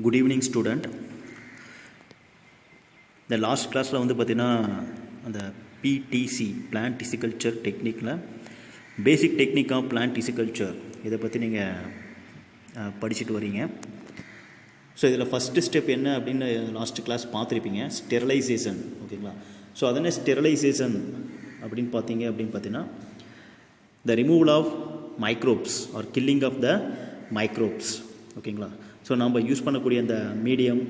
Good evening student. The last classல வந்து பார்த்தீங்கன்னா அந்த PTC plant tissue டெக்னிக்கில் basic technique of plant tissue culture இதை பற்றி நீங்கள் படிச்சுட்டு வரீங்க. ஸோ இதில் ஃபஸ்ட்டு ஸ்டெப் என்ன அப்படின்னு லாஸ்ட் கிளாஸ் பார்த்துருப்பீங்க, ஸ்டெரிலைசேஷன். ஓகேங்களா? ஸோ அதனே ஸ்டெரிலைசேஷன் அப்படின்னு பார்த்தீங்கன்னா the removal of microbes or killing of the microbes. ஓகேங்களா? ஸோ நம்ம யூஸ் பண்ணக்கூடிய அந்த மீடியம்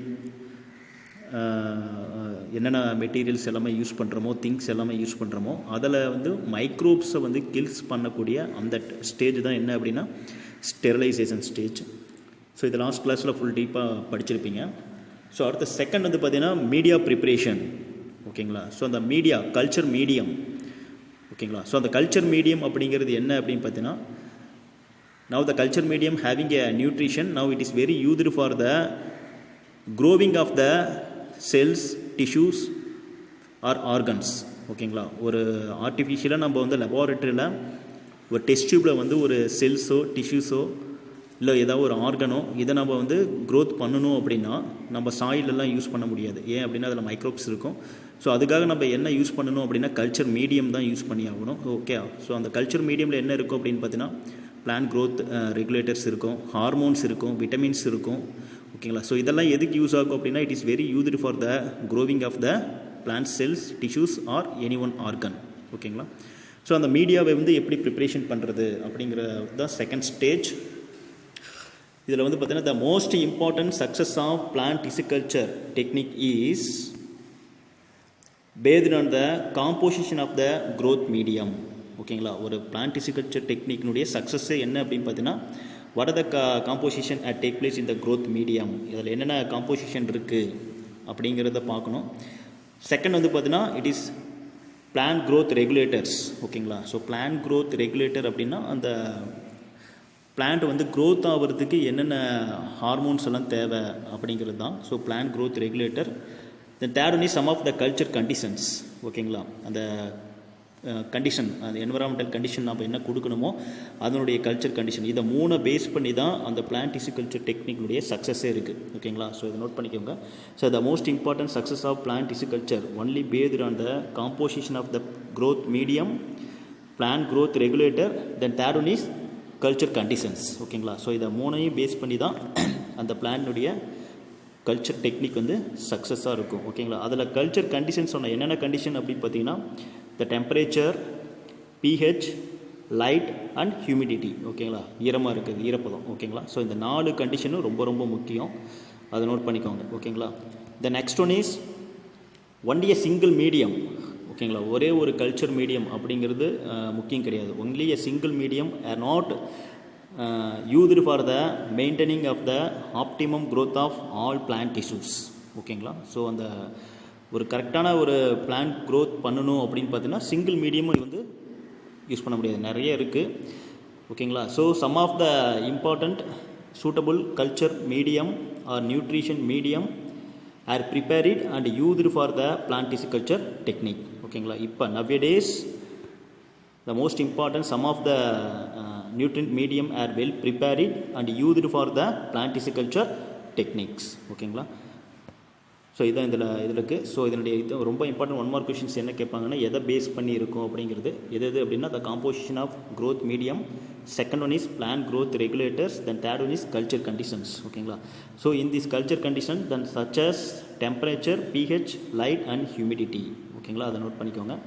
என்னென்ன மெட்டீரியல்ஸ் எல்லாமே யூஸ் பண்ணுறோமோ, திங்ஸ் எல்லாமே யூஸ் பண்ணுறோமோ, அதில் வந்து மைக்ரோப்ஸை வந்து கில்ஸ் பண்ணக்கூடிய அந்த ஸ்டேஜ் தான் என்ன அப்படின்னா ஸ்டெரிலைசேஷன் ஸ்டேஜ். ஸோ இது லாஸ்ட் கிளாஸில் ஃபுல் டீப்பாக படிச்சிருப்பீங்க. ஸோ அடுத்த செகண்ட் வந்து பார்த்திங்கன்னா மீடியா ப்ரிப்ரேஷன். ஓகேங்களா? ஸோ அந்த மீடியா கல்ச்சர் மீடியம். ஓகேங்களா? ஸோ அந்த கல்ச்சர் மீடியம் அப்படிங்கிறது என்ன அப்படின்னு பார்த்தீங்கன்னா, now the culture medium having a nutrition, now it is very used for the growing of the cells, tissues or organs. ஓகேங்களா? ஒரு ஆர்டிஃபிஷியலாக நம்ம வந்து லெபார்ட்டரியில் ஒரு டெஸ்ட் டியூப்பில் வந்து ஒரு செல்ஸோ டிஷ்யூஸோ இல்லை ஏதாவது ஒரு ஆர்கனோ இதை நம்ம வந்து க்ரோத் பண்ணணும் அப்படின்னா நம்ம சாயிலெல்லாம் யூஸ் பண்ண முடியாது. ஏன் அப்படின்னா அதில் மைக்ரோப்ஸ் இருக்கும். ஸோ அதுக்காக நம்ம என்ன யூஸ் பண்ணணும் அப்படின்னா கல்ச்சர் மீடியம் தான் யூஸ் பண்ணி ஆகணும். ஓகே? ஸோ அந்த கல்ச்சர் மீடியமில் என்ன இருக்கும் அப்படின்னு பார்த்தீங்கன்னா பிளான்ட் க்ரோத் ரெகுலேட்டர்ஸ் இருக்கும், ஹார்மோன்ஸ் இருக்கும், விட்டமின்ஸ் இருக்கும். ஓகேங்களா? ஸோ இதெல்லாம் எதுக்கு யூஸ் ஆகும் அப்படின்னா it is very used for the growing of the plant cells, tissues or any one organ. ஓகேங்களா? ஸோ அந்த மீடியாவை வந்து எப்படி ப்ரிப்ரேஷன் பண்ணுறது அப்படிங்கிறது தான் செகண்ட் ஸ்டேஜ். இதில் வந்து பார்த்தீங்கன்னா the most important success of plant tissue culture technique is based on the composition of the growth medium. ஓகேங்களா? ஒரு பிளான்ட் டிசிகல்ச்சர் டெக்னிக்னுடைய சக்ஸஸ்ஸே என்ன அப்படின்னு பார்த்தீங்கன்னா what are the composition at take place in the growth medium, இதில் என்னென்ன காம்போசிஷன் இருக்குது அப்படிங்கிறத பார்க்கணும். செகண்ட் வந்து பார்த்தீங்கன்னா it is plant growth regulators. ஓகேங்களா? ஸோ பிளான்ட் க்ரோத் ரெகுலேட்டர் அப்படின்னா அந்த பிளான்ட் வந்து க்ரோத் ஆகிறதுக்கு என்னென்ன ஹார்மோன்ஸ் எல்லாம் தேவை அப்படிங்கிறது தான். So plant growth regulator. Then third one is some of the culture conditions. ஓகேங்களா? அந்த கண்டிஷன், அந்த என்வரான்மெண்டல் கண்டிஷன் நம்ம என்ன கொடுக்கணுமோ அதனுடைய கல்ச்சர் கண்டிஷன், இதை மூணை பேஸ் பண்ணி தான் அந்த பிளான்ட் டிசிகல்ச்சர் டெக்னிக்னுடைய சக்ஸஸே இருக்குது. ஓகேங்களா? ஸோ இதை நோட் பண்ணிக்கோங்க. So the most important success of plant tissue culture only based on the composition of the growth medium, plant growth regulator, then third one is culture conditions. ஓகேங்களா? ஸோ இதை மூணையும் பேஸ் பண்ணி தான் அந்த பிளான்னுடைய கல்ச்சர் டெக்னிக் வந்து சக்ஸஸாக இருக்கும். ஓகேங்களா? அதில் கல்ச்சர் கண்டிஷன்ஸ் சொன்ன என்னென்ன கண்டிஷன் அப்படின்னு பார்த்தீங்கன்னா the temperature, pH, light and humidity. ஓகேங்களா? ஈரமாக இருக்குது, ஈரப்பதம். ஓகேங்களா? ஸோ இந்த 4 கண்டிஷனும் ரொம்ப ரொம்ப முக்கியம், அதை நோட் பண்ணிக்கோங்க. ஓகேங்களா? the next one is only a single medium. ஓகேங்களா? ஒரே ஒரு கல்ச்சர் மீடியம் அப்படிங்கிறது முக்கியம் கிடையாது. only a single medium are not used for the maintaining of the optimum growth of all plant tissues. ஓகேங்களா? ஸோ அந்த ஒரு கரெக்டான ஒரு பிளான்ட் க்ரோத் பண்ணணும் அப்படின்னு பார்த்தீங்கன்னா சிங்கிள் மீடியமும் வந்து யூஸ் பண்ண முடியாது, நிறைய இருக்குது. ஓகேங்களா? So some of the important suitable culture medium are nutrition medium are prepared and used for the plant tissue culture technique. ஓகேங்களா? இப்போ nowadays the most important some of the nutrient medium are well prepared and used for the plant tissue culture techniques. ஓகேங்களா? So இதான் இதில் இருக்குது. So இதனுடைய இது ரொம்ப important one mark questions என்ன கேட்பாங்கன்னா எதை பேஸ் பண்ணி இருக்கும் அப்படிங்கிறது. எது அப்படின்னா the composition of growth medium, second one is plant growth regulators, then third one is culture conditions. ஓகேங்களா? So in this culture condition then such as temperature, pH, light and humidity. ஓகேங்களா? அதை note பண்ணிக்கோங்க.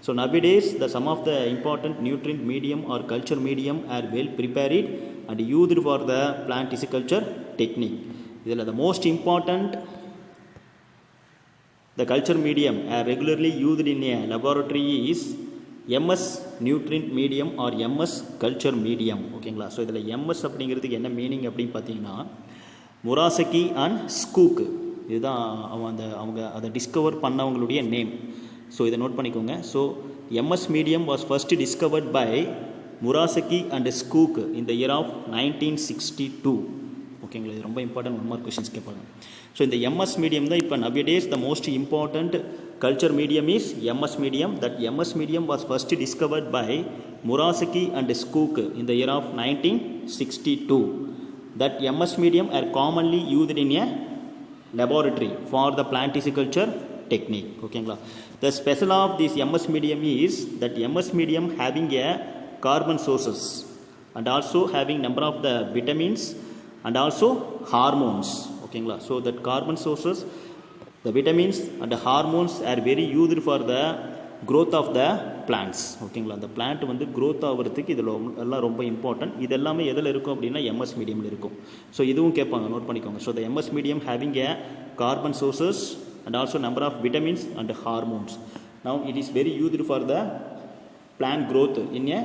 So nowadays the some of the important nutrient medium are culture medium are well prepared and used for the plant tissue culture technique. இதில் the most important the culture medium are regularly used in a laboratory is MS nutrient medium or MS culture medium. ஓகேங்களா? So இதில் MS அப்படிங்கிறதுக்கு என்ன meaning அப்படின்னு பார்த்தீங்கன்னா முராசகி and Skoog, இதுதான் அவங்க அதை டிஸ்கவர் பண்ணவங்களுடைய நேம். ஸோ இதை நோட் பண்ணிக்கோங்க. So MS medium was first discovered by Murashige and Skoog in the year of 1962. ஓகேங்களா? இது ரொம்ப இம்பார்ட்டன்ட் ஒன் மார்க் கொஷின்ஸ் கேட்பாங்க. ஸோ இந்த MS மீடியம் தான் இப்போ nowadays the most important culture medium is MS medium. That MS medium was first discovered by Murashige and Skoog in the year of 1962. that MS medium are commonly used in a laboratory for the plant tissue culture technique. ஓகேங்களா. The special of this MS medium is that MS medium having a carbon sources and also having number of the vitamins and also hormones. ஓகேங்களா. So that carbon sources, the vitamins and the hormones are very used for the growth of the plants. ஓகேங்களா. அந்த plant வந்து growth ஆகிறதுக்கு இதில் எல்லாம் ரொம்ப important. இது எல்லாமே எதில் இருக்கும் அப்படின்னா MS மீடியமில் இருக்கும். ஸோ இதுவும் கேட்பாங்க, நோட் பண்ணிக்கோங்க. So the MS medium having a carbon sources and also number of vitamins and hormones. Now it is very used for the plant growth in a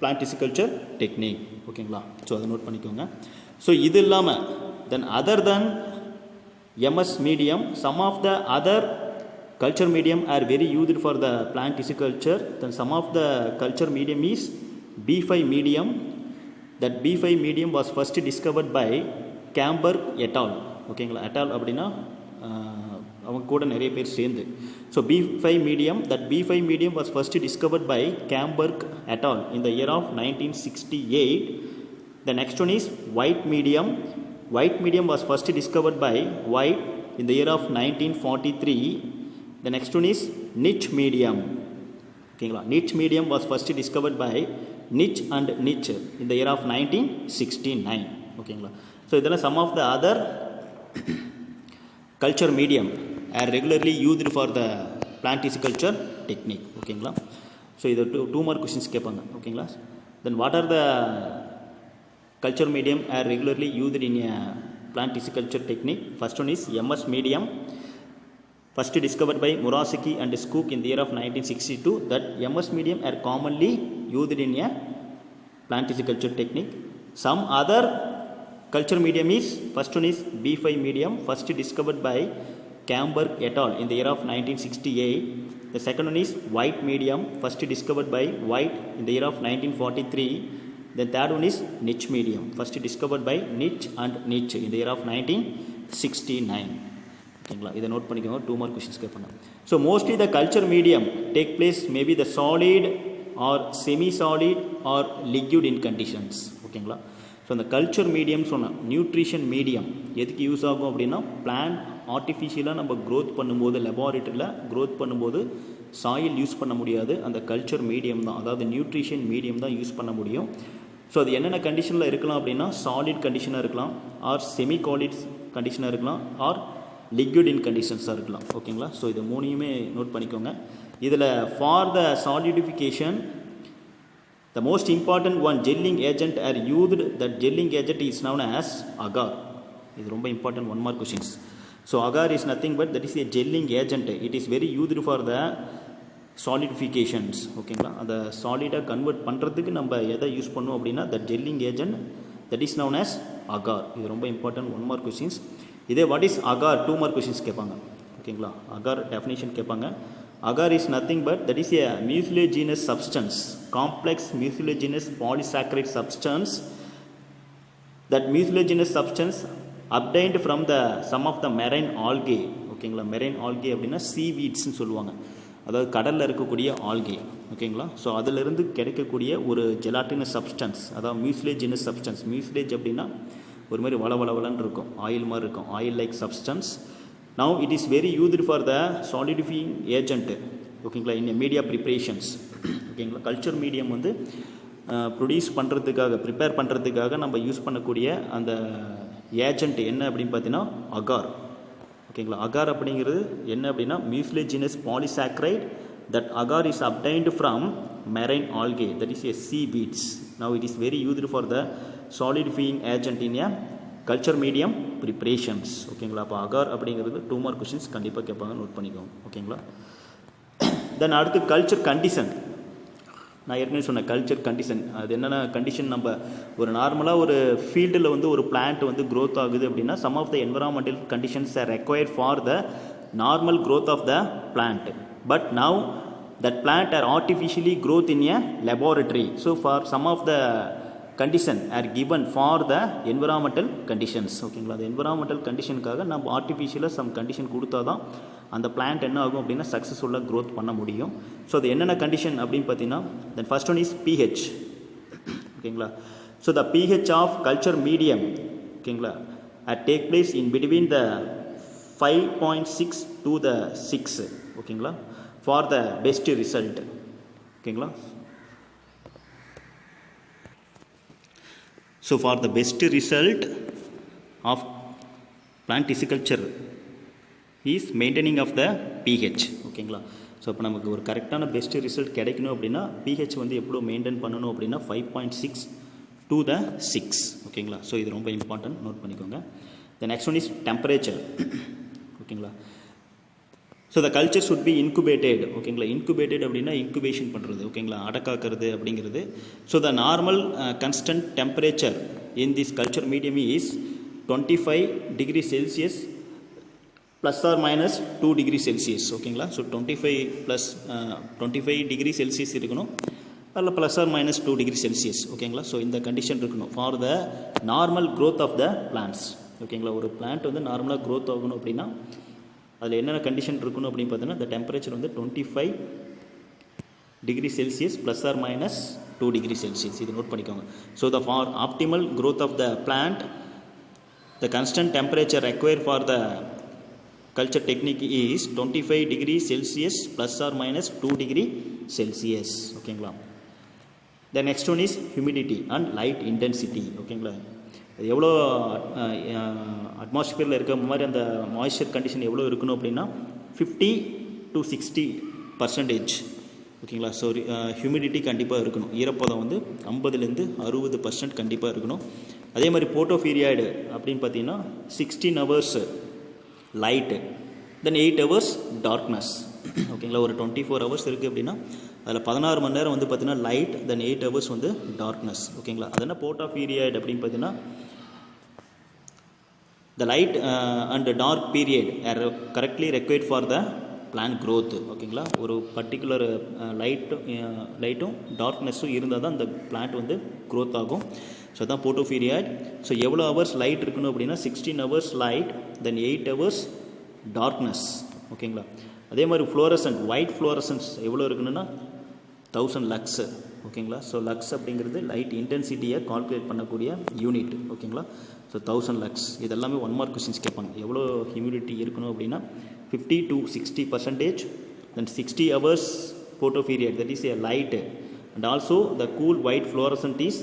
plant tissue culture technique. ஓகேங்களா. So அதை note பண்ணிக்கோங்க. So இது இல்லாமல் then other than MS medium, some of the other culture medium are very used for the plant tissue culture. Then some of the culture medium is B5 medium. That B5 medium was first discovered by Camberg et al. ஓகேங்களா. et al அப்படின்னா அவங்க கூட நிறைய பேர் சேர்ந்து. So B5 medium, that B5 medium was first discovered by Camberg et al. in the year of 1968. The next one is white medium. White medium was first discovered by White in the year of 1943. The next one is niche medium. ஓகேங்களா. niche medium was first discovered by Niche and Niche in the year of 1969. ஓகேங்களா. So இதெல்லாம் some of the other culture medium are regularly used for the plant tissue culture technique. ஓகேங்களா. So இது two more questions கேட்பாங்க. ஓகேங்களா. Then what are the culture medium are regularly used in a plant tissue culture technique? First one is MS medium, first discovered by Murasaki and Skook in the year of 1962. That MS medium are commonly used in a plant tissue culture technique. Some other culture medium is, first one is B5 medium, first discovered by Camberg et al. In the year of 1968. The second one is white medium, first discovered by White in the year of 1943. The third one is niche medium, first discovered by Niche and Niche in the year of 1969. ஓகேங்களா. இதை note பண்ணிக்கோங்க. Two mark questions கேட்பாங்க. So mostly the culture medium take place maybe the solid or semi solid or liquid in conditions. ஓகேங்களா. So அந்த culture medium சொன்னால் nutrition medium எதுக்கு use ஆகும் அப்படின்னா பிளான்ட் ஆர்டிஃபிஷியலாக நம்ம க்ரோத் பண்ணும்போது, லெபார்ட்டரியில் க்ரோத் பண்ணும்போது சாயில் யூஸ் பண்ண முடியாது. அந்த கல்ச்சர் மீடியம் தான், அதாவது நியூட்ரிஷன் மீடியம் தான் யூஸ் பண்ண முடியும். ஸோ அது என்னென்ன கண்டிஷனில் இருக்கலாம் அப்படின்னா சாலிட் கண்டிஷனாக இருக்கலாம், ஆர் செமி சாலிட் கண்டிஷனாக இருக்கலாம், ஆர் லிக்விட் இன் கண்டிஷன்ஸாக இருக்கலாம். ஓகேங்களா. ஸோ இது மூணையுமே நோட் பண்ணிக்கோங்க. இதில் for the solidification the most important one gelling agent are used. That gelling agent is known as agar. இது ரொம்ப important one mark questions. So agar is nothing but that is a gelling agent. It is very used for the solidifications. ஓகேங்களா. அதை சாலிடாக convert பண்ணுறதுக்கு நம்ம எதை use பண்ணுவோம் அப்படின்னா that gelling agent that is known as agar. இது ரொம்ப இம்பார்ட்டன்ட் ஒன் மார்க் கொஷின்ஸ். இதே what is agar two mark questions கேட்பாங்க. ஓகேங்களா. அகார் டெஃபினேஷன் கேட்பாங்க. Agar is nothing but that is a mucilaginous substance, complex mucilaginous polysaccharide substance. That mucilaginous substance obtained from the some of the marine algae. ஓகேங்களா. Marine algae அப்படின்னா சீவீட்ஸ்ன்னு சொல்லுவாங்க, அதாவது கடலில் இருக்கக்கூடிய ஆல்கே. ஓகேங்களா. ஸோ அதிலிருந்து கிடைக்கக்கூடிய ஒரு ஜெலாட்டினஸ் சப்ஸ்டன்ஸ், அதாவது மியூசிலேஜினஸ் சப்ஸ்டன்ஸ். மியூசிலேஜ் அப்படின்னா ஒரு மாதிரி வளவளன்னு இருக்கும், ஆயில் மாதிரி இருக்கும், oil like substance. Now it is very used for the solidifying agent. ஓகேங்களா. In media preparations. ஓகேங்களா. கல்ச்சர் மீடியம் வந்து ப்ரொடியூஸ் பண்ணுறதுக்காக, ப்ரிப்பேர் பண்ணுறதுக்காக நம்ம யூஸ் பண்ணக்கூடிய அந்த ஏஜென்ட் என்ன அப்படின்னு பார்த்தீங்கன்னா அகார். ஓகேங்களா. அகார் அப்படிங்கிறது என்ன அப்படின்னா mucilaginous polysaccharide. That agar is obtained from marine algae, that is a seaweeds. Now it is very used for the solidifying agent in a culture medium preparations. ஓகேங்களா. அப்போ அகார் அப்படிங்கிறது டூ மார்க் கொஷின்ஸ் கண்டிப்பாக கேட்பாங்க, note பண்ணிக்கோங்க. ஓகேங்களா. தென் அடுத்து culture condition. நான் ஏற்கனவே சொன்னேன் கல்ச்சர் கண்டிஷன். அது என்னென்ன கண்டிஷன், நம்ம ஒரு நார்மலாக ஒரு ஃபீல்டில் வந்து ஒரு பிளான்ட் வந்து க்ரோத் ஆகுது அப்படின்னா some of the environmental conditions are required for the normal growth of the plant. But now that plant are artificially growth in a laboratory. So for some of the condition are given for the environmental conditions. ஓகேங்களா. அந்த environmental கண்டிஷனுக்காக நம்ம ஆர்டிஃபிஷியலாக some condition கொடுத்தா தான் அந்த plant என்ன ஆகும் அப்படின்னா சக்ஸஸ்ஃபுல்லாக க்ரோத் பண்ண முடியும். ஸோ அது என்னென்ன கண்டிஷன் அப்படின்னு பார்த்தீங்கன்னா then first one is pH. ஓகேங்களா. So the pH of culture medium ஓகேங்களா take place in between the 5.6 to the 6 ஓகேங்களா for the best result ஓகேங்களா. So for the best result of plant tissue culture is maintaining of the pH ஓகேங்களா. So இப்போ நமக்கு ஒரு கரெக்டான best result கிடைக்கணும் அப்படின்னா pH வந்து எவ்வளோ மெயின்டைன் பண்ணணும் அப்படின்னா 5.6 to the 6 ஓகேங்களா. ஸோ இது ரொம்ப இம்பார்ட்டன்ட், நோட் பண்ணிக்கோங்க. The next one is temperature ஓகேங்களா. So the culture should be incubated ஓகேங்களா. இன்குபேட்டட் அப்படின்னா இன்குபேஷன் பண்ணுறது ஓகேங்களா, அடக்காக்குறது அப்படிங்கிறது. So the normal constant temperature in this culture medium is 25 degree Celsius plus or minus 2 degree Celsius ஓகேங்களா. So 25 degree Celsius இருக்கணும், அதில் plus or minus 2 degree Celsius ஓகேங்களா. ஸோ இந்த கண்டிஷன் இருக்கணும் for the normal growth of the plants ஓகேங்களா. ஒரு plant வந்து நார்மலாக க்ரோத் ஆகணும் அப்படின்னா அதில் என்னென்ன கண்டிஷன் இருக்கணும் அப்படின்னு பார்த்தீங்கன்னா இந்த டெம்பரேச்சர் வந்து 25 degree Celsius plus or minus 2 degree Celsius. இது நோட் பண்ணிக்கோங்க. So the for optimal growth of the plant the constant temperature required for the culture technique is 25 degree Celsius plus or minus 2 degree Celsius ஓகேங்களா. The next one is humidity and light intensity ஓகேங்களா. எவ்வளோ அட்மாஸ்பியரில் இருக்க மாதிரி அந்த moisture condition எவ்வளோ இருக்கணும் அப்படின்னா 50 to 60% ஓகேங்களா. ஸோ ஹியூமிடிட்டி கண்டிப்பாக இருக்கணும், ஈரப்பதம் வந்து 50லேருந்து 60% கண்டிப்பாக இருக்கணும். அதே மாதிரி போட்டோபீரியாய்டு அப்படின்னு பார்த்தீங்கன்னா 16 hours லைட்டு, தென் 8 hours டார்க்னஸ் ஓகேங்களா. ஒரு 24 hours இருக்குது அப்படின்னா அதில் 16 மணி நேரம் வந்து பார்த்தீங்கன்னா லைட், தென் 8 hours வந்து டார்க்னஸ் ஓகேங்களா. அது என்ன போட்டோபீரியாய்டு அப்படின்னு பார்த்தீங்கன்னா the light and dark period are correctly required for the plant growth ஓகேங்களா. ஒரு பர்டிகுலர் லைட்டும் டார்க்னஸும் இருந்தால் தான் அந்த பிளான்ட் வந்து க்ரோத் ஆகும். ஸோ தான் போட்டோபீரியாய்ட். ஸோ எவ்வளோ ஹவர்ஸ் லைட் இருக்கணும் அப்படின்னா 16 hours லைட், தென் 8 hours டார்க்னஸ் ஓகேங்களா. அதே மாதிரி ஃப்ளோரசன்ட் ஒயிட் ஃப்ளோரசன்ஸ் எவ்வளோ இருக்கணும்னா 1000 lux ஓகேங்களா. ஸோ லக்ஸ் அப்படிங்கிறது லைட் இன்டென்சிட்டியை கால்குலேட் பண்ணக்கூடிய யூனிட் ஓகேங்களா. So 1000 lux. இதெல்லாமே 1 mark கொஸ்டின்ஸ் கேட்பாங்க. எவ்வளோ ஹியூமிடிட்டி இருக்கணும் அப்படின்னா 50 to 60%, then 60 hours photoperiod, that is a light, and also the cool white fluorescent is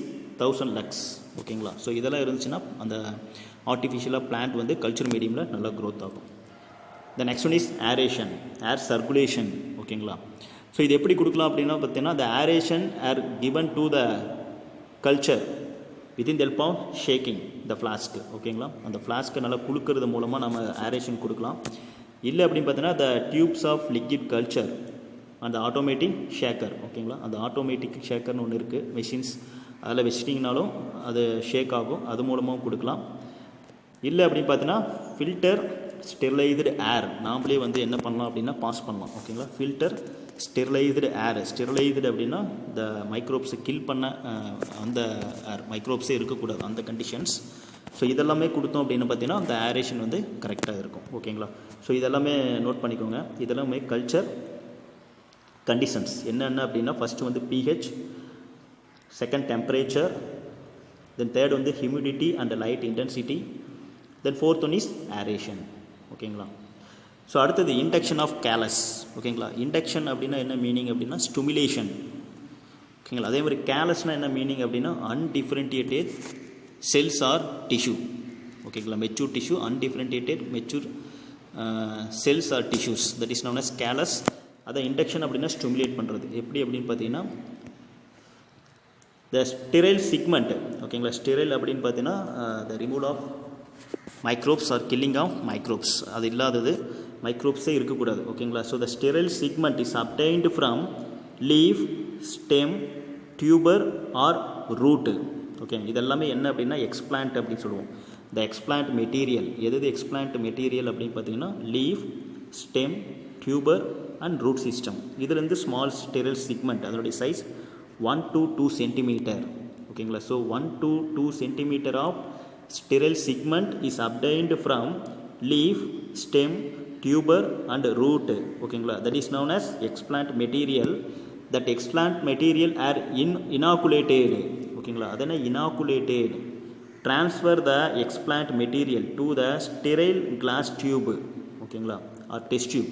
1000 lux ஓகேங்களா. ஸோ இதெல்லாம் இருந்துச்சுன்னா அந்த ஆர்டிஃபிஷியலாக பிளான்ட் வந்து கல்ச்சர் மீடியமில் நல்லா க்ரோத் ஆகும். த next one is aeration, air circulation ஓகேங்களா. ஸோ இது எப்படி கொடுக்கலாம் அப்படின்னா பார்த்தீங்கன்னா the aeration are given to the culture within the help of shaking the flask ஓகேங்களா. அந்த ஃப்ளாஸ்க்கை நல்லா குலுக்கிறது மூலமாக நம்ம ஏரேஷன் கொடுக்கலாம். இல்லை அப்படின்னு பார்த்தீங்கன்னா the tubes of liquid culture அந்த ஆட்டோமேட்டிக் ஷேக்கர் ஓகேங்களா. அந்த ஆட்டோமேட்டிக் ஷேக்கர்னு ஒன்று இருக்குது, மெஷின்ஸ், அதில் வச்சிட்டிங்கனாலும் அது ஷேக் ஆகும், அது மூலமாகவும் கொடுக்கலாம். இல்லை அப்படின்னு பார்த்தீங்கன்னா ஃபில்டர் ஸ்டெரிலைஸ்டு ஏர் நாமளே வந்து என்ன பண்ணலாம் அப்படின்னா பாஸ் பண்ணலாம் ஓகேங்களா. ஃபில்டர் ஸ்டெரிலைஸ்டு ஏர், ஸ்டெரிலைஸ்டு அப்படின்னா இந்த மைக்ரோப்ஸை கில் பண்ண அந்த ஏர், மைக்ரோப்ஸே இருக்கக்கூடாது அந்த கண்டிஷன்ஸ். ஸோ இதெல்லாமே கொடுத்தோம் அப்படின்னு பார்த்தீங்கன்னா அந்த ஏரேஷன் வந்து கரெக்டாக இருக்கும் ஓகேங்களா. ஸோ இதெல்லாமே நோட் பண்ணிக்கோங்க. இதெல்லாமே கல்ச்சர் கண்டிஷன்ஸ் என்னென்ன அப்படின்னா ஃபஸ்ட்டு வந்து pH, second temperature, then third வந்து humidity and light intensity, then fourth one is aeration ஓகேங்களா. ஸோ அடுத்தது இண்டக்ஷன் ஆஃப் கேலஸ் ஓகேங்களா. இண்டக்ஷன் அப்படின்னா என்ன மீனிங் அப்படின்னா ஸ்டிமுலேஷன் ஓகேங்களா. அதே மாதிரி கேலஸ்னால் என்ன மீனிங் அப்படின்னா அன்டிஃபரன்டியேட்டட் செல்ஸ் ஆர் டிஷ்யூ ஓகேங்களா. Mature tissue, undifferentiated mature cells or tissues, that is known as callus. அதை இண்டக்ஷன் அப்படின்னா ஸ்டிமுலேட் பண்ணுறது எப்படி அப்படின்னு பார்த்தீங்கன்னா த ஸ்டெரைல் சிக்மெண்ட் ஓகேங்களா. ஸ்டெரைல் அப்படின்னு பார்த்தீங்கன்னா the removal of microbes or killing of microbes, அது இல்லாதது, மைக்ரோப்ஸே இருக்கக்கூடாது ஓகேங்களா. So the sterile segment is obtained from leaf, stem, tuber or root okay. இதெல்லாமே என்ன அப்படின்னா எக்ஸ்பிளான்ட் அப்படின்னு சொல்லுவோம். த எக்ஸ்பிளான்ட் மெட்டீரியல் எது எக்ஸ்பிளான்ட் மெட்டீரியல் அப்படின்னு பார்த்தீங்கன்னா leaf, stem, tuber and root system. இதுலேருந்து ஸ்மால் ஸ்டெரைல் சிக்மெண்ட் அதனுடைய சைஸ் 1 to 2 centimeter ஓகேங்களா. ஸோ 1 to 2 centimeter of sterile segment is obtained from leaf, stem, tuber and root ஓகேங்களா. that is known as explant material. that explant material are inoculated ஓகேங்களா. அதனை இனாக்குலேட்டட் transfer the explant material to the sterile glass tube ஓகேங்களா R test tube.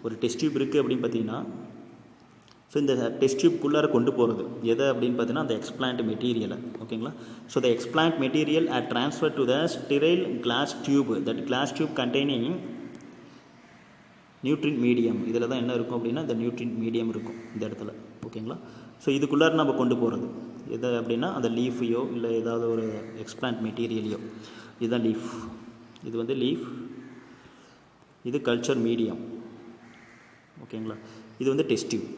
ஒரு test tube இருக்குது அப்படின்னு பார்த்தீங்கன்னா so இந்த test டியூப்குள்ளார கொண்டு போகிறது எதை அப்படின்னு பார்த்தீங்கன்னா அந்த எக்ஸ்பிளான்ட் மெட்டீரியலை ஓகேங்களா. So the explant material are transfer to the sterile glass tube that glass tube containing nutrient medium. இதில் தான் என்ன இருக்கும் அப்படின்னா இந்த நியூட்ரின் மீடியம் இருக்கும் இந்த இடத்துல ஓகேங்களா. ஸோ இதுக்குள்ளார நம்ம கொண்டு போகிறது எதை அப்படின்னா அந்த லீஃபையோ இல்லை ஏதாவது ஒரு எக்ஸ்பிளான்ட் மெட்டீரியலையோ. இதுதான் லீஃப், இது வந்து லீஃப், இது கல்ச்சர் மீடியம் ஓகேங்களா. இது வந்து test tube.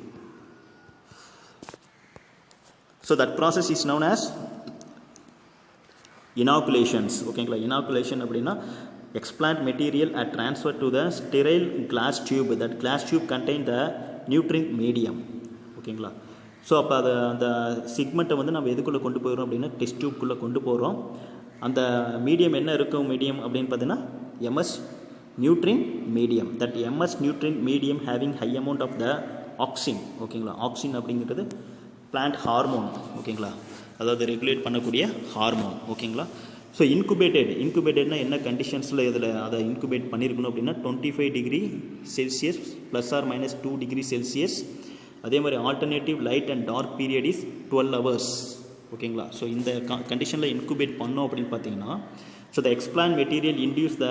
So that process is known as inoculations ஓகேங்களா. இனாக்குலேஷன் அப்படின்னா explant material are transferred to the sterile glass tube. That glass tube contain the nutrient medium ஓகேங்களா. ஸோ அப்போ அதை அந்த சிக்மெண்ட்டை வந்து நம்ம எதுக்குள்ளே கொண்டு போயிடும் அப்படின்னா டெஸ்ட் டியூப்குள்ளே கொண்டு போகிறோம். அந்த மீடியம் என்ன இருக்கும் மீடியம் அப்படின்னு பார்த்தீங்கன்னா MS nutrient medium. That MS nutrient medium having high amount of the auxin ஓகேங்களா. ஆக்சின் அப்படிங்கிறது பிளான்ட் ஹார்மோன் ஓகேங்களா, அதாவது ரெகுலேட் பண்ணக்கூடிய ஹார்மோன் ஓகேங்களா. ஸோ இன்குபேட்டட்னா என்ன கண்டிஷன்ஸில் இதில் அதை இன்குபேட் பண்ணியிருக்கணும் அப்படின்னா 25 டிகிரி செல்சியஸ் ± 2 டிகிரி செல்சியஸ். அதே மாதிரி alternative light and dark period is 12 hours ஓகேங்களா. ஸோ இந்த கண்டிஷனில் இன்குபேட் பண்ணோம் அப்படின்னு பார்த்தீங்கன்னா so the explant material induce the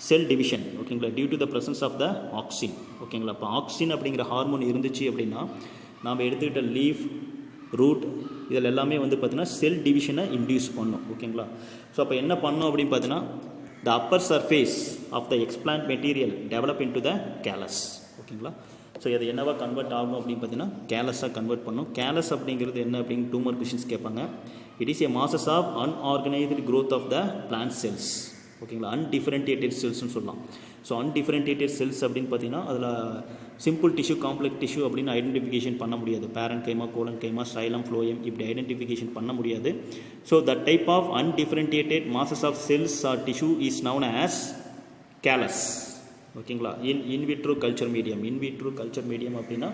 cell division ஓகேங்களா due to the presence of the auxin ஓகேங்களா. இப்போ ஆக்சின் அப்படிங்கிற ஹார்மோன் இருந்துச்சு அப்படின்னா நாம் எடுத்துக்கிட்ட லீஃப் ரூட் இதில் எல்லாமே வந்து பார்த்தீங்கன்னா செல் டிவிஷனை இன்டியூஸ் பண்ணும் ஓகேங்களா. ஸோ அப்போ என்ன பண்ணோம் அப்படின்னு பார்த்தீங்கன்னா the upper surface of the explant material develop into the callus ஓகேங்களா. ஸோ இது என்னவா கன்வெர்ட் ஆகும் அப்படின்னு பார்த்தீங்கன்னா கேலஸாக கன்வெர்ட் பண்ணும். கேலஸ் அப்படிங்கிறது என்ன அப்படின்னு 2 more கொஷின்ஸ் கேட்பாங்க. It is a masses of unorganised growth of the plant cells ஓகேங்களா. அன்டிஃபரன்டியேட்டட் செல்ஸ்னு சொல்லலாம். ஸோ அன்டிஃபரன்டியேட்டட் செல்ஸ் அப்படின்னு பார்த்தீங்கன்னா அதில் சிம்பிள் டிஷ்யூ காம்ப்ளெக்ஸ் டிஷ்யூ அப்படின்னு ஐடென்டிஃபிகேஷன் பண்ண முடியாது. Parenchyma collenchyma xylem phloem இப்படி ஐடென்டிஃபிகேஷன் பண்ண முடியாது. So that type of undifferentiated masses of cells or tissue is known as callus ஓகேங்களா. In vitro culture medium. In vitro culture medium அப்படின்னா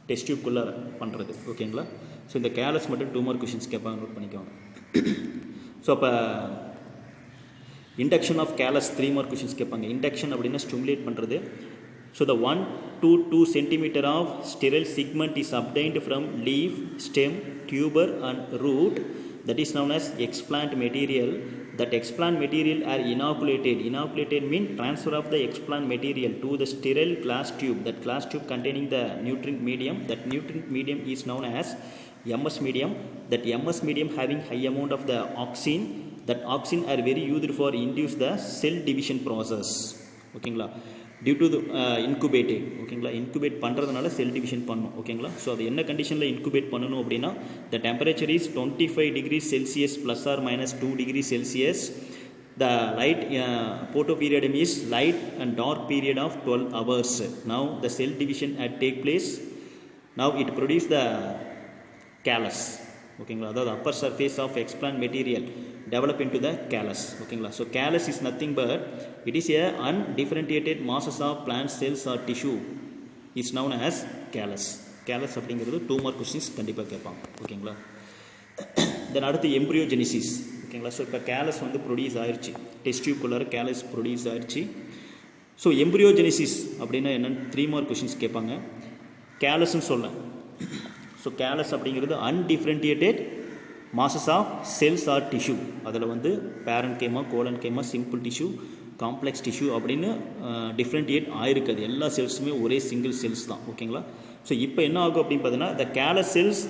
test டியூப்குள்ளே பண்ணுறது ஓகேங்களா. ஸோ இந்த கேலஸ் மட்டும் 2 more கொஷின்ஸ் கேட்பாங்க, நோட் பண்ணிக்கோங்க. ஸோ அப்போ induction of callus 3 more questions கேட்பாங்க. இண்டக்ஷன் அப்படின்னா ஸ்டிமுலேட் பண்ணுறது. So the 1 to 2 centimeter of sterile segment is obtained from leaf, stem, tuber and root. That is known as explant material. That explant material are inoculated. Inoculated means transfer of the explant material to the sterile glass tube. That glass tube containing the nutrient medium. That nutrient medium is known as MS medium. That MS medium having high amount of the auxin. That auxin are very used for induce the cell division process. ஓகேங்களா. Due to incubated ஓகேங்களா. Incubate பண்ணுறதுனால cell division பண்ணும் ஓகேங்களா. So அது என்ன கண்டிஷனில் incubate பண்ணணும் அப்படின்னா the temperature is 25 degree Celsius ± 2 degree Celsius. The light photo period is light and dark period of 12 hours. Now the cell division at take place. Now it produce the callus ஓகேங்களா. அதாவது upper surface of explant material develop into the callus ஓகேங்களா. So callus is nothing but it is a undifferentiated masses of plant cells or tissue is known as callus. callus அப்படிங்கிறது 2 more questions கண்டிப்பாக கேட்பாங்க ஓகேங்களா. தென் அடுத்து embryogenesis ஓகேங்களா. So இப்போ callus வந்து produce ஆயிடுச்சு, டெஸ்ட் டியூப்குள்ளார கேலஸ் ப்ரொடியூஸ் ஆயிடுச்சு. ஸோ எம்ப்ரியோஜெனிசிஸ் அப்படின்னா என்னென்னு 3 more கொஸ்டின்ஸ் கேட்பாங்க. கேலஸ்ன்னு சொல்ல ஸோ கேலஸ் அப்படிங்கிறது undifferentiated masses of cells or tissue. அதில் வந்து பேரன் கேமா கோலன் கேமா சிம்பிள் டிஷ்யூ காம்ப்ளெக்ஸ் டிஷ்யூ அப்படின்னு டிஃப்ரென்டியேட் ஆயிருக்காது. எல்லா செல்ஸுமே ஒரே சிங்கிள் செல்ஸ் தான் ஓகேங்களா. ஸோ இப்போ என்ன ஆகும் அப்படின்னு பார்த்தீங்கன்னா the callus cells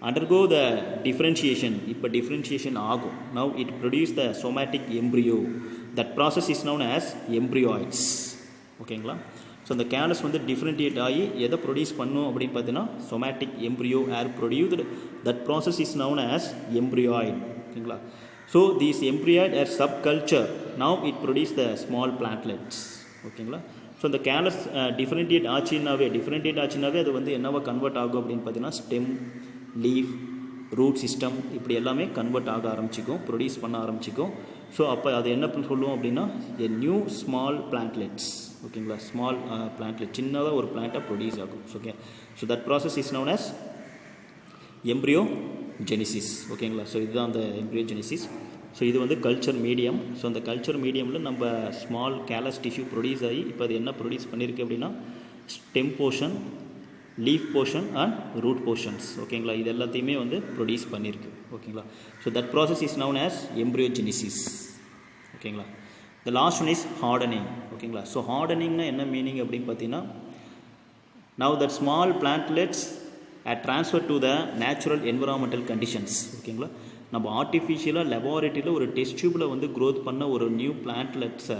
undergo the differentiation. இப்போ டிஃப்ரென்ஷியேஷன் ஆகும். Now it produce the somatic embryo. That process is known as embryoids ஓகேங்களா. ஸோ அந்த கேலஸ் வந்து டிஃப்ரென்டியேட் ஆகி எதை ப்ரொடியூஸ் பண்ணும் அப்படின்னு பார்த்தீங்கன்னா somatic embryo are produced. That process is known as embryoid ஓகேங்களா. So these embryoid are sub culture. Now it produce the small plantlets ஓகேங்களா. ஸோ அந்த கேலஸ் டிஃப்ரென்டியேட் ஆச்சுன்னாவே அது வந்து என்னவா கன்வெர்ட் ஆகும் அப்படின்னு பார்த்தீங்கன்னா ஸ்டெம், லீஃப், ரூட் சிஸ்டம் இப்படி எல்லாமே கன்வெர்ட் ஆக ஆரம்பிச்சிக்கும், ப்ரொடியூஸ் பண்ண ஆரம்பிச்சிக்கும். ஸோ அப்போ அது என்ன சொல்லுவோம் அப்படின்னா எ நியூ ஸ்மால் பிளான்ட்லெட்ஸ் ஓகேங்களா. ஸ்மால் பிளான்ட்லெட் சின்னதாக ஒரு பிளான்ட்டாக ப்ரொடியூஸ் ஆகும் okay. So that process is known as embryogenesis. ஓகேங்களா. ஸோ இதுதான் அந்த எம்ப்ரியோ ஜெனிசிஸ். ஸோ இது வந்து கல்ச்சர் மீடியம். ஸோ அந்த கல்ச்சர் மீடியமில் நம்ம ஸ்மால் கேலஸ் டிஷ்யூ ப்ரொடியூஸ் ஆகி இப்போ அது என்ன ப்ரொடியூஸ் பண்ணியிருக்கு அப்படின்னா stem portion, leaf portion and root portions. ஓகேங்களா. இது எல்லாத்தையுமே வந்து ப்ரொடியூஸ் பண்ணியிருக்கு. ஓகேங்களா. So that process is known as embryogenesis. ஓகேங்களா. The last one is hardening. ஓகேங்களா. ஸோ ஹார்டனிங்னா என்ன மீனிங் அப்படின்னு பார்த்தீங்கன்னா now that small plantlets are transferred to the natural environmental conditions. ஓகேங்களா. நம்ம ஆர்டிஃபிஷியலாக லெபார்ட்டரியில் ஒரு டெஸ்ட் டியூப்பில் வந்து க்ரோத் பண்ண ஒரு நியூ பிளான்ட்லெட்ஸை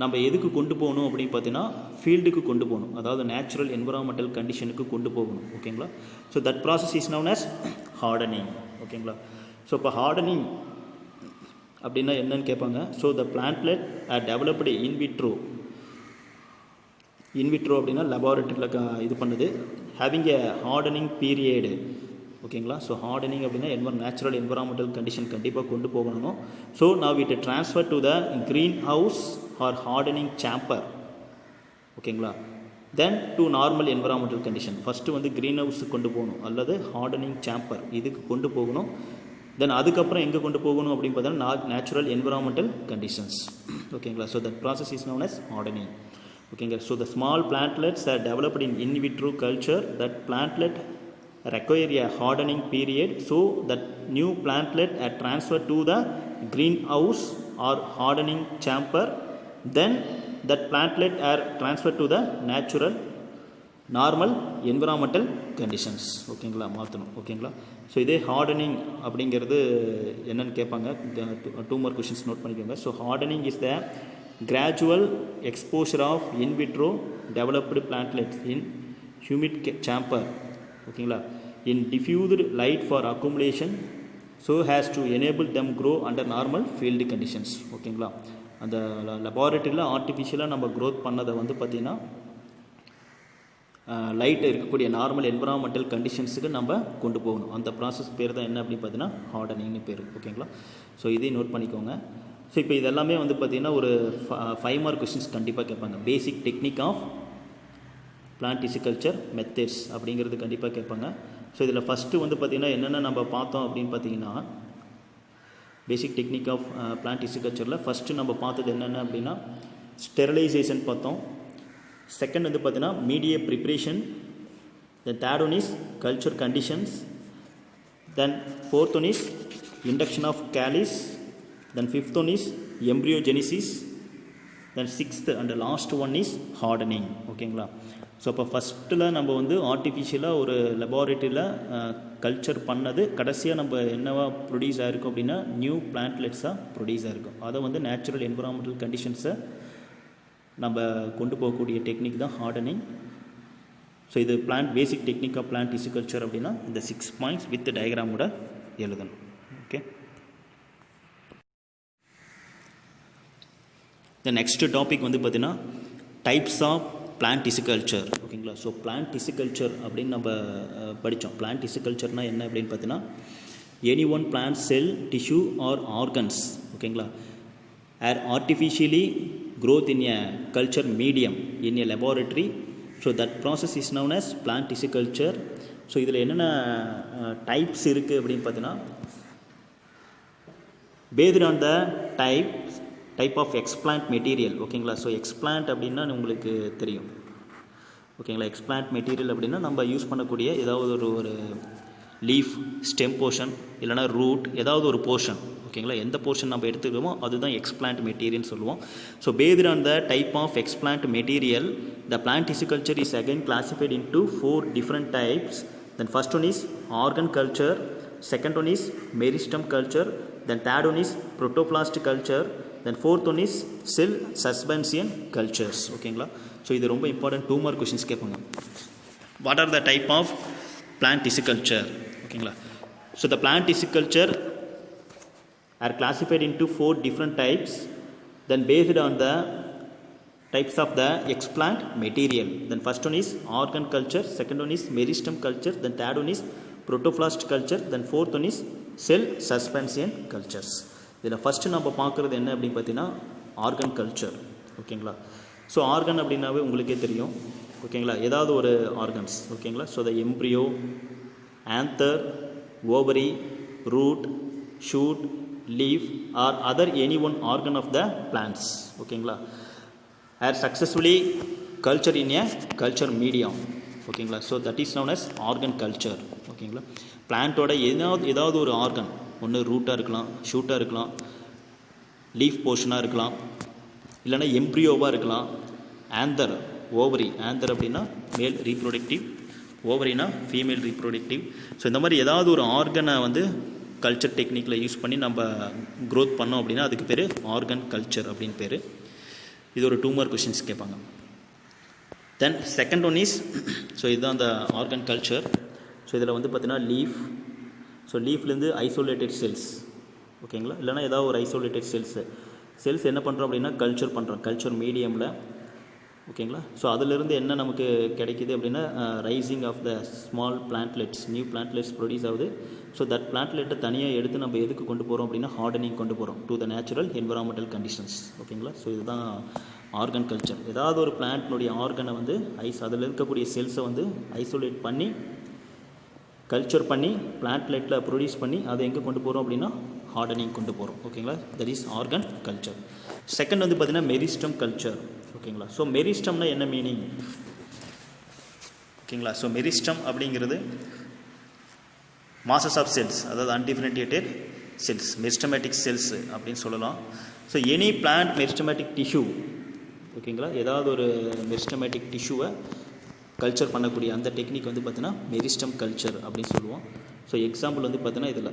நம்ம எதுக்கு கொண்டு போகணும் அப்படின்னு பார்த்தீங்கன்னா ஃபீல்டுக்கு கொண்டு போகணும். அதாவது நேச்சுரல் என்விரான்மெண்டல் கண்டிஷனுக்கு கொண்டு போகணும். ஓகேங்களா. So that process is known as hardening. ஓகேங்களா. ஸோ இப்போ ஹார்டனிங் அப்படின்னா என்னன்னு கேட்பாங்க. So the plantlet are developed in vitro அப்படின்னா லெபார்ட்டரியில் இது பண்ணுது. Having a hardening period. ஓகேங்களா. ஸோ ஹார்டனிங் அப்படின்னா நேச்சுரல் என்விரான்மெண்டல் கண்டிஷன் கண்டிப்பாக கொண்டு போகணும். So now it transfer to the green house or hardening chamber. ஓகேங்களா. Then to normal environmental condition. First வந்து க்ரீன் ஹவுஸுக்கு கொண்டு போகணும் அல்லது ஹார்டனிங் சேம்பர் இதுக்கு கொண்டு போகணும். தென் அதுக்கப்புறம் எங்கே கொண்டு போகணும் அப்படின்னு பார்த்தீங்கன்னா நேச்சுரல் என்விரான்மெண்டல் கண்டிஷன்ஸ். ஓகேங்களா. So that process is known as hardening. ஓகேங்க. So the small plantlets are developed in vitro culture. That plantlet require a hardening period. So that new plantlet are transferred to the greenhouse or hardening chamber. Then that plantlet are transferred to the natural normal environmental conditions. ஓகேங்களா. மாற்றணும். ஓகேங்களா. So இதே hardening அப்படிங்கிறது என்னென்னு கேட்பாங்க. 2 more questions note பண்ணிக்கோங்க. So hardening is the gradual exposure of in vitro developed plantlets in humid chamber. ஓகேங்களா. In diffused light for accumulation so has to enable them grow under normal field conditions. ஓகேங்களா. அந்த லெபார்ட்டரியில் ஆர்டிஃபிஷியலாக நம்ம growth பண்ணதை வந்து பார்த்திங்கன்னா light இருக்கக்கூடிய normal environmental கண்டிஷன்ஸுக்கு நம்ம கொண்டு போகணும். அந்த ப்ராசஸ் பேர் தான் என்ன அப்படின்னு பார்த்தீங்கன்னா ஹார்டனிங்னு பேர். ஓகேங்களா. ஸோ இதையும் நோட் பண்ணிக்கோங்க. ஸோ இப்போ இதெல்லாமே வந்து பார்த்திங்கன்னா ஒரு 5 mark கொஸ்டின்ஸ் கண்டிப்பாக கேட்பாங்க. பேசிக் டெக்னிக் ஆஃப் பிளான்ட் டிசிகல்ச்சர் மெத்தட்ஸ் அப்படிங்கிறது கண்டிப்பாக கேட்பாங்க. ஸோ இதில் ஃபஸ்ட்டு வந்து பார்த்திங்கன்னா என்னென்ன நம்ம பார்த்தோம் அப்படின்னு பார்த்தீங்கன்னா பேசிக் டெக்னிக் ஆஃப் பிளான்ட் டிசிகல்ச்சரில் ஃபஸ்ட்டு நம்ம பார்த்தது என்னென்ன அப்படின்னா ஸ்டெரிலைசேஷன் பார்த்தோம். செகண்ட் வந்து பார்த்தீங்கன்னா media preparation. Then third one is culture conditions. Then fourth one is induction of callus. Then fifth one is embryogenesis. Then sixth and last one is hardening. ஓகேங்களா. So அப்போ ஃபஸ்ட்டில் நம்ம வந்து ஆர்டிஃபிஷியலாக ஒரு லெபார்ட்டரியில் கல்ச்சர் பண்ணது கடைசியாக நம்ம என்னவா ப்ரொடியூஸ் ஆகிருக்கும் அப்படின்னா நியூ பிளான்ட்லெட்ஸாக ப்ரொடியூஸ் ஆகிருக்கும். அதை வந்து நேச்சுரல் என்விரான்மெண்டல் கண்டிஷன்ஸை நம்ம கொண்டு போகக்கூடிய டெக்னிக் தான் ஹார்டனிங். ஸோ இது பேசிக் டெக்னிக் ஆஃப் பிளான்ட் டிசிகல்ச்சர் அப்படின்னா இந்த 6 points வித் டயக்ராமோட எழுதணும். ஓகே. த நெக்ஸ்ட் டாபிக் வந்து பார்த்தீங்கன்னா டைப்ஸ் ஆஃப் பிளான்ட் டிசிகல்ச்சர். ஓகேங்களா. ஸோ பிளான்ட் டிசிகல்ச்சர் அப்படின்னு நம்ம படித்தோம். பிளான்ட் டிசிகல்ச்சர்னால் என்ன அப்படின்னு பார்த்தீங்கன்னா any one plant cell tissue or organs. ஓகேங்களா. Or artificially growth in a culture medium in a laboratory. So that process is known as plant tissue. So இதில் என்னென்ன டைப்ஸ் இருக்குது அப்படின்னு பார்த்தீங்கன்னா based on the type of explant material. ஓகேங்களா. So explant அப்படின்னா உங்களுக்கு தெரியும். ஓகேங்களா. எக்ஸ்பிளான்ட் மெட்டீரியல் அப்படின்னா நம்ம யூஸ் பண்ணக்கூடிய ஏதாவது ஒரு லீஃப், ஸ்டெம் போர்ஷன் இல்லைனா ரூட் ஏதாவது ஒரு போர்ஷன். ஓகேங்களா. எந்த போர்ஷன் நம்ம எடுத்துக்கிறோமோ அதுதான் எக்ஸ்பிளான்ட் மெட்டீரியல்னு சொல்லுவோம். So based on the type of explant material the plant tissue culture is again classified into 4 different types. Then first one is organ culture, second one is meristem culture, then third one is protoplast culture, then fourth one is cell suspension cultures. ஓகேங்களா. So இது ரொம்ப important 2 mark questions கேட்பாங்க. What are the type of plant tissue culture. ஓகேங்களா. So the plant tissue culture are classified into 4 different types, then based on the types of the explant material. Then first one is organ culture, second one is meristem culture, then third one is protoplast culture, then fourth one is cell suspension cultures. இதில் first நம்ம பார்க்குறது என்ன அப்படின்னு பார்த்தீங்கன்னா organ culture. ஓகேங்களா. So organ அப்படின்னாவே உங்களுக்கே தெரியும். ஓகேங்களா. ஏதாவது ஒரு ஆர்கன்ஸ். ஓகேங்களா. So the embryo, anther, ovary, root, shoot, leaf or other any one organ of the plants. ஓகேங்களா, are successfully cultured in a culture medium. ஓகேங்களா, so that is known as organ culture. ஓகேங்களா, பிளான்ட்டோட ஏதாவது ஒரு organ, ஒன்று ரூட்டாக இருக்கலாம், ஷூட்டாக இருக்கலாம், leaf போர்ஷனாக இருக்கலாம், இல்லைனா எம்ப்ரியோவாக இருக்கலாம், ஆந்தர், ஓவரி, ஆந்தர் அப்படின்னா மேல் ரீப்ரொடக்டிவ், ஓவரினா ஃபீமேல் ரீப்ரொடக்டிவ். ஸோ இந்த மாதிரி ஏதாவது ஒரு ஆர்கனை வந்து கல்ச்சர் டெக்னிக்கில் யூஸ் பண்ணி நம்ம க்ரோத் பண்ணோம் அப்படின்னா அதுக்கு பேர் ஆர்கன் கல்ச்சர் அப்படின்னு பேர். இது ஒரு 2 மார்க் கொஷின்ஸ் கேட்பாங்க. Then second one is, so இதுதான் அந்த ஆர்கன் கல்ச்சர். ஸோ இதில் வந்து பார்த்தீங்கன்னா லீஃப், ஸோ லீஃப்லேருந்து ஐசோலேட்டட் செல்ஸ். ஓகேங்களா, இல்லைனா ஏதாவது ஒரு ஐசோலேட்டட் செல்ஸ் என்ன பண்ணுறோம் அப்படின்னா கல்ச்சர் பண்ணுறோம் கல்ச்சர் மீடியமில். ஓகேங்களா, ஸோ அதிலிருந்து என்ன நமக்கு கிடைக்கிது அப்படின்னா rising of the small plantlets, new plantlets produce ஆகுது. ஸோ தட் பிளான்ட்லெட்டை தனியாக எடுத்து நம்ம எதுக்கு கொண்டு போகிறோம் அப்படின்னா ஹார்டனிங் கொண்டு போகிறோம் to the natural environmental conditions. ஓகேங்களா, ஸோ இதுதான் ஆர்கன் கல்ச்சர். ஏதாவது ஒரு பிளான்ட்னுடைய ஆர்கனை வந்து அதில் இருக்கக்கூடிய செல்ஸை வந்து ஐசோலேட் பண்ணி கல்ச்சர் பண்ணி பிளான்ட்லெட்டில் ப்ரொடியூஸ் பண்ணி அதை எங்கே கொண்டு போகிறோம் அப்படின்னா ஹார்டனிங் கொண்டு போகிறோம். ஓகேங்களா, that is organ culture. Second வந்து பார்த்திங்கன்னா மெரிஸ்டம் கல்ச்சர். ஓகேங்களா, ஸோ மெரிஸ்டம்னா என்ன மீனிங்? ஓகேங்களா, ஸோ மெரிஸ்டம் அப்படிங்கிறது மாசஸ் ஆஃப் செல்ஸ், அதாவது அன்டிஃபரன்டியேட்டட் செல்ஸ், மெரிஸ்டமேட்டிக் செல்ஸ் அப்படின்னு சொல்லலாம். So any plant meristematic tissue, ஓகேங்களா, ஏதாவது ஒரு மெரிஸ்டமேட்டிக் டிஷ்யூவை கல்ச்சர் பண்ணக்கூடிய அந்த டெக்னிக் வந்து பார்த்தீங்கன்னா மெரிஸ்டம் கல்ச்சர் அப்படின்னு சொல்லுவோம். ஸோ எக்ஸாம்பிள் வந்து பார்த்தீங்கன்னா இதில்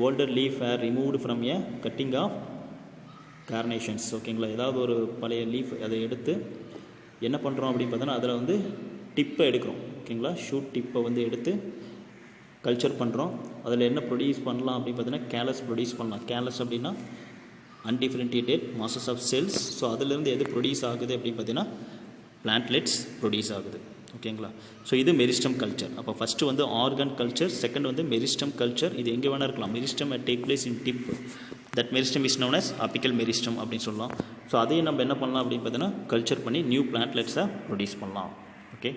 older leaf are removed from a cutting of carnations. ஓகேங்களா, ஏதாவது ஒரு பழைய லீஃப் அதை எடுத்து என்ன பண்ணுறோம் அப்படின்னு பார்த்தோன்னா அதில் வந்து டிப்பை எடுக்கிறோம். ஓகேங்களா, ஷூட் டிப்பை வந்து எடுத்து கல்ச்சர் பண்ணுறோம். அதில் என்ன ப்ரொடியூஸ் பண்ணலாம் அப்படின்னு பார்த்தீங்கன்னா கேலஸ் ப்ரொடியூஸ் பண்ணலாம். கேலஸ் அப்படின்னா அன்டிஃபரன்டியேட்டட் மாசஸ் ஆஃப் செல்ஸ். ஸோ அதிலிருந்து எது ப்ரொடியூஸ் ஆகுது அப்படின்னு பார்த்தீங்கன்னா பிளான்ட்லெட்ஸ் ப்ரொடியூஸ் ஆகுது. ஓகேங்களா, ஸோ இது மெரிஸ்டம் கல்ச்சர். அப்போ ஃபஸ்ட்டு வந்து ஆர்கன் கல்ச்சர், செகண்ட் வந்து மெரிஸ்டம் கல்ச்சர். இது எங்கே வேணா இருக்கலாம். Meristem take place in tip, that meristem is known as apical meristem அப்படின்னு சொல்லலாம். ஸோ அதையும் நம்ம என்ன பண்ணலாம் அப்படின்னு பார்த்தீங்கன்னா கல்ச்சர் பண்ணி நியூ பிளான்ட்லெட்ஸை ப்ரொடியூஸ் பண்ணலாம். ஓகே.